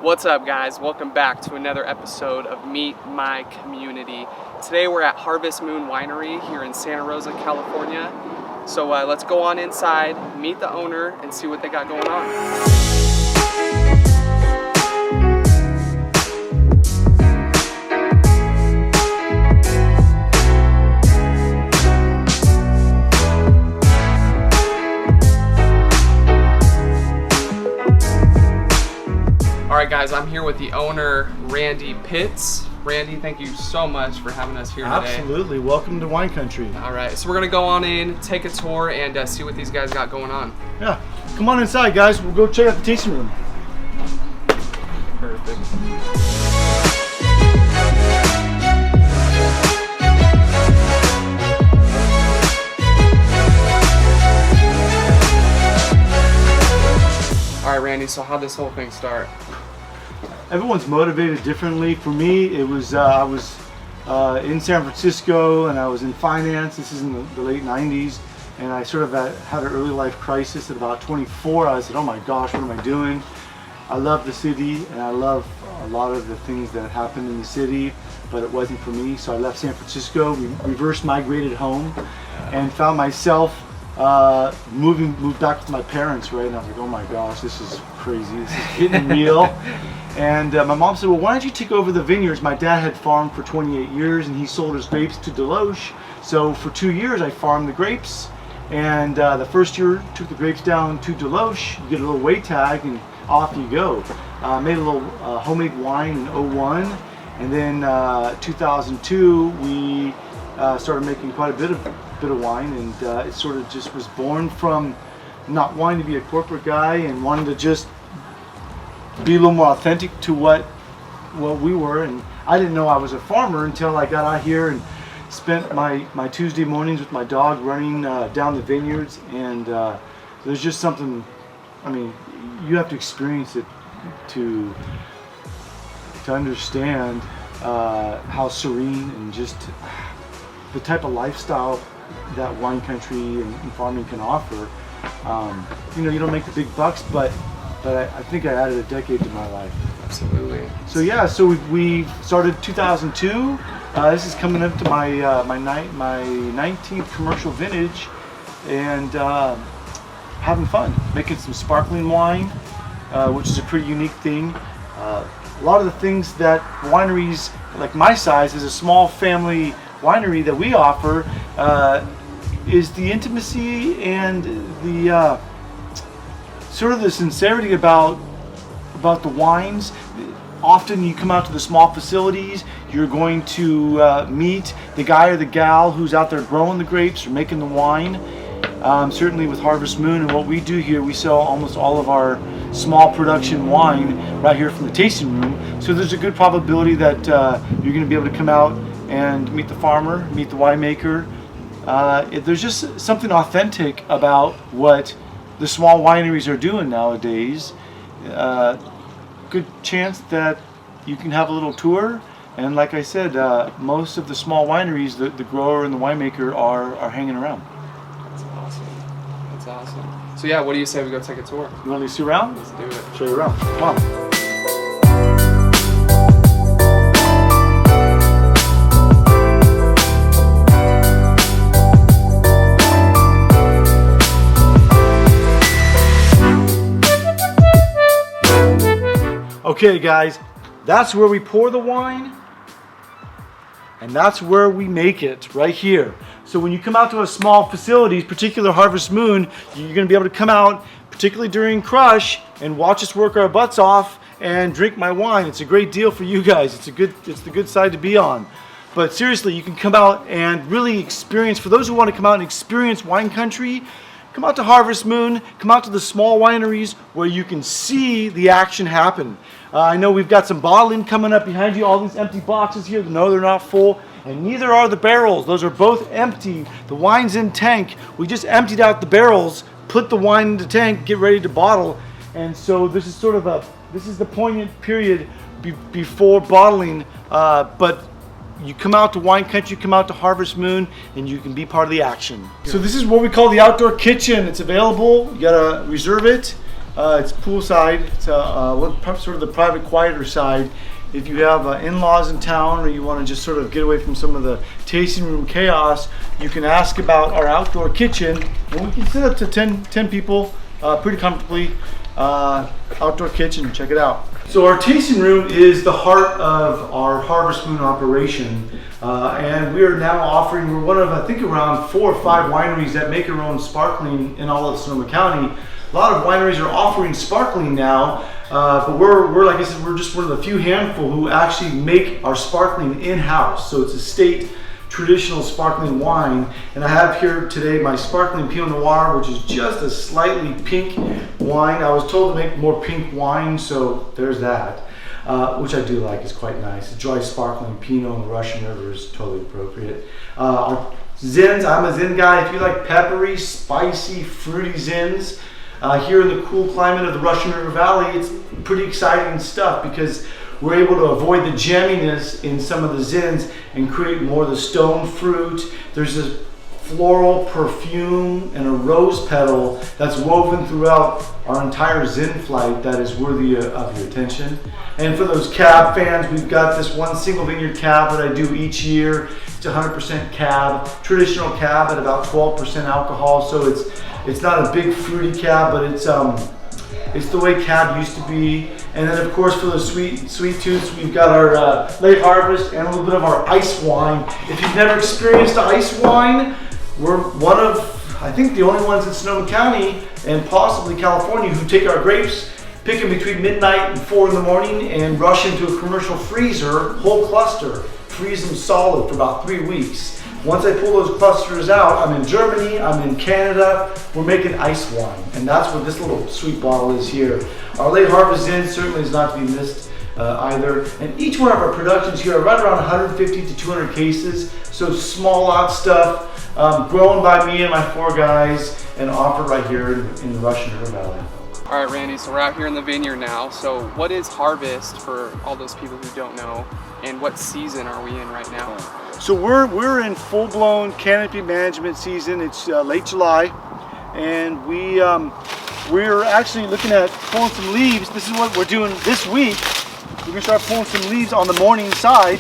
What's up, guys? Welcome back to another episode of Meet My Community. Today we're at Harvest Moon Winery here in Santa Rosa, California. So let's go on inside, meet the owner, and see what they got going on. Alright guys, I'm here with the owner, Randy Pitts. Randy, thank you so much for having us here today. Absolutely. Welcome to wine country. Alright, so we're going to go on in, take a tour, and see what these guys got going on. Yeah. Come on inside, guys. We'll go check out the tasting room. Perfect. Alright Randy, so how'd this whole thing start? Everyone's motivated differently. For me, it was I was in San Francisco and I was in finance. This is in the late 90s, and I sort of had an early life crisis at about 24. I said, oh my gosh, what am I doing? I love the city and I love a lot of the things that happened in the city, but it wasn't for me. So I left San Francisco, reverse migrated home, and found myself moved back with my parents, right? And I was like, oh my gosh, this is crazy. This is getting real. And my mom said, well, why don't you take over the vineyards? My dad had farmed for 28 years and he sold his grapes to Deloche. So for 2 years I farmed the grapes, and the first year took the grapes down to Deloche. You get a little weight tag and off you go. Made a little homemade wine in '01, and then 2002 we started making quite a bit of wine, and it sort of just was born from not wanting to be a corporate guy and wanting to just be a little more authentic to what we were. And I didn't know I was a farmer until I got out here and spent my Tuesday mornings with my dog running down the vineyards. And there's just something, I mean, you have to experience it to understand how serene and just the type of lifestyle that wine country and farming can offer. You don't make the big bucks, but I think I added a decade to my life. Absolutely. So yeah, so we started 2002. This is coming up to my 19th commercial vintage, and having fun, making some sparkling wine, which is a pretty unique thing. A lot of the things that wineries like my size, as a small family winery, that we offer is the intimacy and the sort of the sincerity about the wines. Often you come out to the small facilities, you're going to meet the guy or the gal who's out there growing the grapes or making the wine. Certainly with Harvest Moon and what we do here, we sell almost all of our small production wine right here from the tasting room. So there's a good probability that you're going to be able to come out and meet the farmer, meet the winemaker. There's just something authentic about what the small wineries are doing nowadays. Good chance that you can have a little tour, and like I said, most of the small wineries, the grower and the winemaker are hanging around. That's awesome. That's awesome. So yeah, what do you say we go take a tour? You want to see around? Let's do it. Show you around. Come on. Okay guys, that's where we pour the wine, and that's where we make it, right here. So when you come out to a small facility, particular Harvest Moon, you're going to be able to come out, particularly during crush, and watch us work our butts off and drink my wine. It's a great deal for you guys. It's the good side to be on. But seriously, you can come out and really experience, for those who want to come out and experience wine country, come out to Harvest Moon, come out to the small wineries where you can see the action happen. I know we've got some bottling coming up behind you, all these empty boxes here. No, they're not full, and neither are the barrels. Those are both empty. The wine's in tank. We just emptied out the barrels, put the wine in the tank, get ready to bottle. And so this is sort of this is the poignant period before bottling, but you come out to wine country, come out to Harvest Moon, and you can be part of the action. So this is what we call the outdoor kitchen. It's available. You gotta reserve it. It's poolside. It's sort of the private, quieter side. If you have in-laws in town, or you want to just sort of get away from some of the tasting room chaos, you can ask about our outdoor kitchen, and we can sit up to 10 people pretty comfortably. Outdoor kitchen, check it out. So our tasting room is the heart of our Harvest Moon operation, and we are now offering, we're one of, I think, around 4 or 5 wineries that make their own sparkling in all of Sonoma County. A lot of wineries are offering sparkling now, but we're like I said, we're just one of the few handful who actually make our sparkling in-house. So it's a state traditional sparkling wine, and I have here today my sparkling Pinot Noir, which is just a slightly pink wine. I was told to make more pink wine, so there's that, which I do like. It's quite nice. A dry sparkling Pinot on the Russian River is totally appropriate. Our Zins, I'm a Zin guy. If you like peppery, spicy, fruity Zins, here in the cool climate of the Russian River Valley, it's pretty exciting stuff because we're able to avoid the jamminess in some of the Zins and create more of the stone fruit. There's this floral perfume and a rose petal that's woven throughout our entire Zin flight that is worthy of your attention. And for those cab fans, we've got this one single vineyard cab that I do each year. It's 100% cab, traditional cab at about 12% alcohol, so it's not a big fruity cab, but it's the way cab used to be. And then of course for the sweet tooths, we've got our late harvest and a little bit of our ice wine. If you've never experienced ice wine, we're one of, I think, the only ones in Sonoma County and possibly California who take our grapes, pick them between midnight and 4 in the morning and rush into a commercial freezer, whole cluster, freeze them solid for about 3 weeks. Once I pull those clusters out, I'm in Germany, I'm in Canada, we're making ice wine. And that's what this little sweet bottle is here. Our late harvest Zin certainly is not to be missed either. And each one of our productions here are right around 150 to 200 cases. So small lot stuff, grown by me and my 4 guys and offered right here in the Russian River Valley. All right, Randy, so we're out here in the vineyard now. So what is harvest for all those people who don't know, and what season are we in right now? So we're in full-blown canopy management season. It's late July, and we're actually looking at pulling some leaves. This is what we're doing this week. We're gonna start pulling some leaves on the morning side,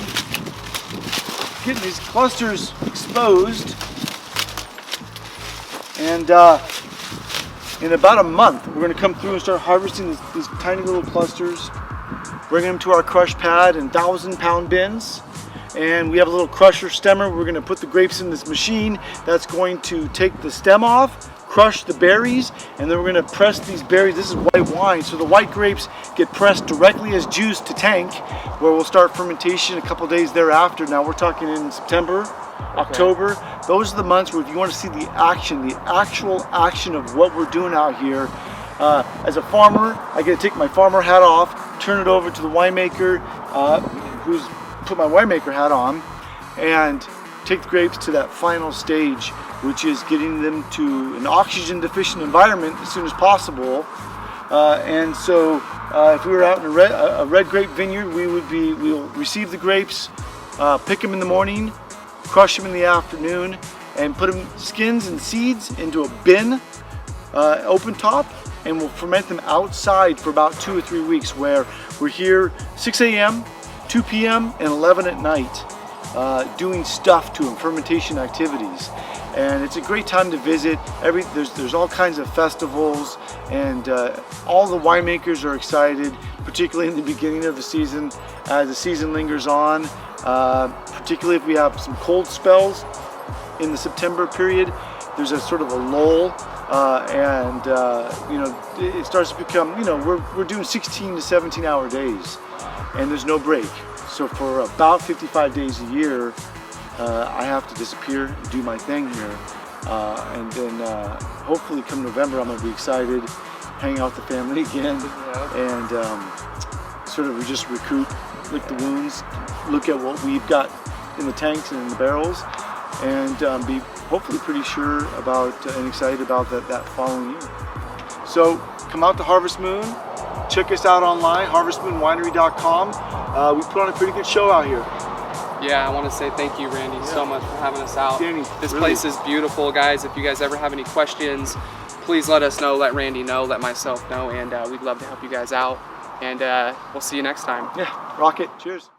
getting these clusters exposed, and in about a month, we're going to come through and start harvesting these tiny little clusters, bringing them to our crush pad in 1,000-pound bins. And we have a little crusher stemmer. We're going to put the grapes in this machine that's going to take the stem off, crush the berries, and then we're going to press these berries. This is white wine, so the white grapes get pressed directly as juice to tank, where we'll start fermentation a couple days thereafter. Now we're talking in September, October. Okay. Those are the months where if you want to see the action, the actual action of what we're doing out here. As a farmer, I get to take my farmer hat off, turn it over to the winemaker, who's put my winemaker hat on, and take the grapes to that final stage, which is getting them to an oxygen deficient environment as soon as possible. And so if we were out in a red grape vineyard, we'll receive the grapes, pick them in the morning, crush them in the afternoon, and put them skins and seeds into a bin, open top, and we'll ferment them outside for about 2 or 3 weeks, where we're here 6 a.m., 2 p.m., and 11 at night, doing stuff to them, fermentation activities. And it's a great time to visit. There's all kinds of festivals, and all the winemakers are excited, particularly in the beginning of the season, as the season lingers on. Particularly if we have some cold spells in the September period, there's a sort of a lull, and it starts to become, we're doing 16 to 17 hour days, and there's no break. So for about 55 days a year, I have to disappear and do my thing here, and then hopefully come November I'm going to be excited, hang out with the family again, and sort of just recoup, lick the wounds, look at what we've got in the tanks and in the barrels, and be hopefully pretty sure about and excited about that following year. So come out to Harvest Moon, check us out online, harvestmoonwinery.com. We put on a pretty good show out here. Yeah, I want to say thank you, Randy, so much for having us out. Danny, this really. place is beautiful, guys. If you guys ever have any questions, please let us know, let Randy know, let myself know, and we'd love to help you guys out. And we'll see you next time. Yeah, rock it. Cheers.